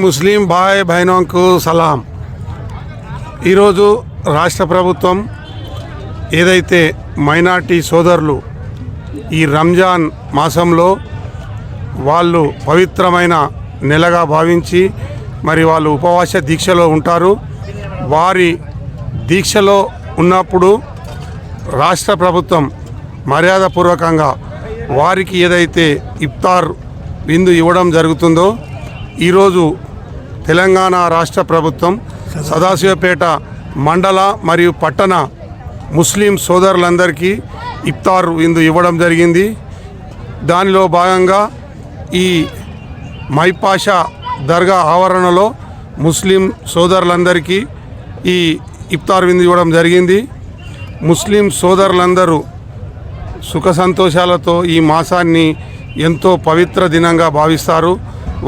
ముస్లిం భాయ్ బహనోంకు సలాం। ఈరోజు రాష్ట్ర ప్రభుత్వం ఏదైతే మైనార్టీ సోదరులు ఈ రంజాన్ మాసంలో వాళ్ళు పవిత్రమైన నెలగా భావించి మరి వాళ్ళు ఉపవాస దీక్షలో ఉంటారు। వారి దీక్షలో ఉన్నప్పుడు రాష్ట్ర ప్రభుత్వం మర్యాదపూర్వకంగా వారికి ఏదైతే ఇఫ్తార్ విందు ఇవ్వడం జరుగుతుందో ఈరోజు తెలంగాణ రాష్ట్ర ప్రభుత్వం సదాశివపేట మండల మరియు పట్టణ ముస్లిం సోదరులందరికీ ఇఫ్తార్ విందు ఇవ్వడం జరిగింది। దానిలో భాగంగా ఈ మైపాషా దర్గా ఆవరణలో ముస్లిం సోదరులందరికీ ఈ ఇఫ్తార్ విందు ఇవ్వడం జరిగింది। ముస్లిం సోదరులందరూ సుఖ సంతోషాలతో ఈ మాసాన్ని ఎంతో పవిత్ర దినంగా భావిస్తారు।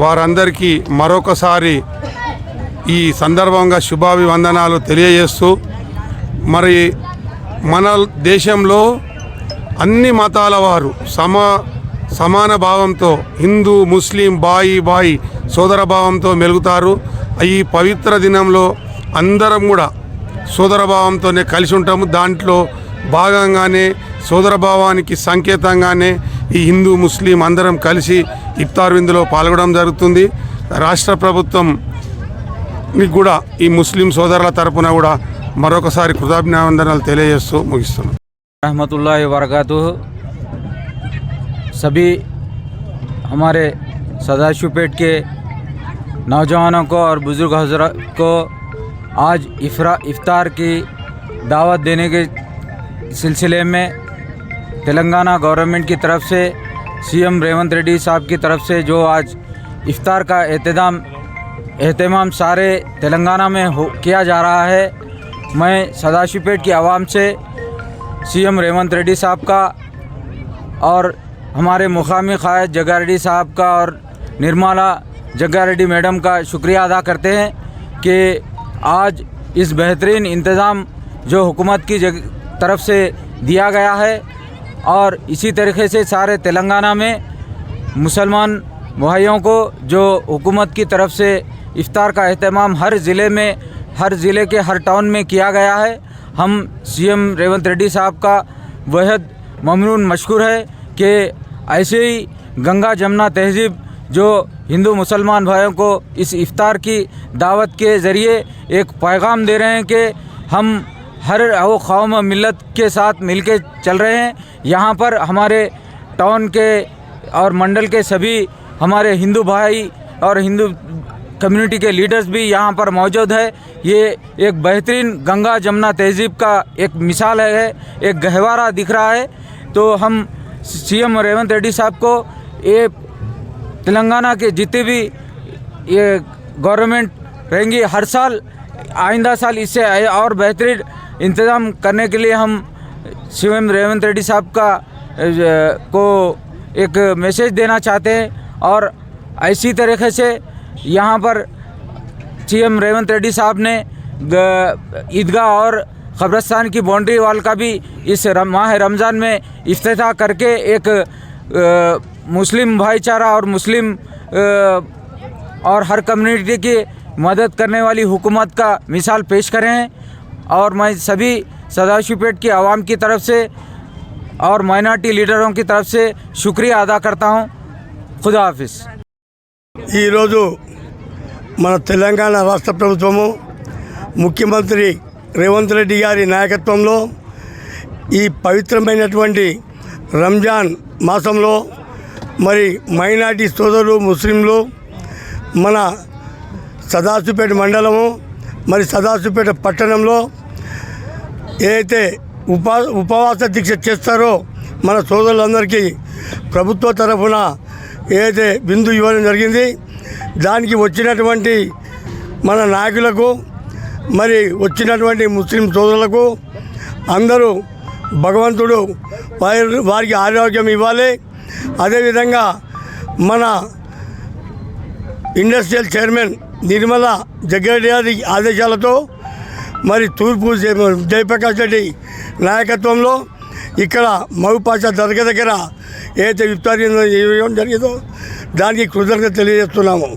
వారందరికీ మరొకసారి ఈ సందర్భంగా శుభాభివందనాలు తెలియజేస్తూ మరి మన దేశంలో అన్ని మతాల వారు సమాన భావంతో హిందూ ముస్లిం బాయి సోదర భావంతో మెలుగుతారు। ఈ పవిత్ర దినంలో అందరం కూడా సోదర భావంతోనే కలిసి ఉంటాము। దాంట్లో భాగంగానే సోదర భావానికి సంకేతంగానే ఈ హిందూ ముస్లిం అందరం కలిసి ఇఫ్తార్ విందులో పాల్గొనడం జరుగుతుంది। రాష్ట్ర ప్రభుత్వం కూడా ఈ ముస్లిం సోదరుల తరపున కూడా మరొకసారి కృతజ్ఞావందనాలు తెలియజేస్తూ ముగిస్తున్నాం। रहमतुल्लाहि व बरकातुहू। सभी हमारे सदाशिवपेट के नौजवानों को और बुज़ुर्ग हज़रात को आज इफ्तार की दावत देने के सिलसिले में तेलंगाना गवर्नमेंट की तरफ से सीएम रेवंत रेड्डी साहब की तरफ से जो आज इफ्तार का एहतमाम सारे तेलंगाना में किया जा रहा है। मैं सदाशिवपेट की आवाम से सीएम रेवंत रेड्डी साहब का और हमारे मुकामी क़ायद जग्गा रेड्डी साहब का और निर्मला जग्गा रेड्डी मैडम का शुक्रिया अदा करते हैं कि आज इस बेहतरीन इंतज़ाम जो हुकूमत की तरफ से दिया गया है और इसी तरीके से सारे तेलंगाना में मुसलमान भाइयों को जो हुकूमत की तरफ से इफ्तार का एहतमाम हर ज़िले के हर टाउन में किया गया है। हम सीएम रेवंत रेड्डी साहब का बेहद ममनून मशकूर है कि ऐसे ही गंगा जमुना तहज़ीब जो हिंदू मुसलमान भाइयों को इस इफ्तार की दावत के ज़रिए एक पैगाम दे रहे हैं कि हम हर कौम मिलत के साथ मिलके चल रहे हैं। यहाँ पर हमारे टाउन के और मंडल के सभी हमारे हिंदू भाई और हिंदू कम्युनिटी के लीडर्स भी यहाँ पर मौजूद है। ये एक बेहतरीन गंगा जमुना तहज़ीब का एक मिसाल है, एक गहवारा दिख रहा है। तो हम सीएम रेवंत रेड्डी साहब को ये तेलंगाना के जितने भी ये गवर्नमेंट रहेंगी हर साल आइंदा साल इससे और बेहतरीन इंतज़ाम करने के लिए हम सीएम रेवंत रेड्डी साहब को एक मैसेज देना चाहते हैं। और इसी तरीके से यहाँ पर सीएम रेवंत रेड्डी साहब ने ईदगाह और क़ब्रिस्तान की बाउंड्री वाल का भी इस माह रमज़ान में इफ्तिताह करके एक मुस्लिम भाईचारा और मुस्लिम और हर कम्युनिटी की मदद करने वाली हुकूमत का मिसाल पेश करे हैं। और मैं सभी सदाशिवपेट की आवाम की तरफ से और माइनॉरिटी लीडरों की तरफ से शुक्रिया अदा करता हूँ। खुदा हाफिज़। ఈరోజు మన తెలంగాణ రాష్ట్ర ప్రభుత్వము ముఖ్యమంత్రి రేవంత్ రెడ్డి గారి నాయకత్వంలో ఈ పవిత్రమైనటువంటి రంజాన్ మాసంలో మరి మైనార్టీ సోదరులు ముస్లింలు మన సదాశివపేట మండలము మరి సదాశివపేట పట్టణంలో ఏదైతే ఉపవాస దీక్ష చేస్తారో మన సోదరులందరికీ ప్రభుత్వ తరఫున ఏదైతే విందు ఇవ్వడం జరిగింది। దానికి వచ్చినటువంటి మన నాయకులకు మరి వచ్చినటువంటి ముస్లిం సోదరులకు అందరూ భగవంతుడు వారికి ఆరోగ్యం ఇవ్వాలి। అదేవిధంగా మన ఇండస్ట్రియల్ చైర్మన్ నిర్మలా జగ్గారెడ్డి ఆదేశాలతో మరి తూర్పు జయప్రకాష్ రెడ్డి నాయకత్వంలో ఇక్కడ మహుపాషా దర్గా దగ్గర ఏదైతే ఇఫ్తార్ ఇవ్వడం జరిగిందో దానికి కృతజ్ఞత తెలియజేస్తున్నాము।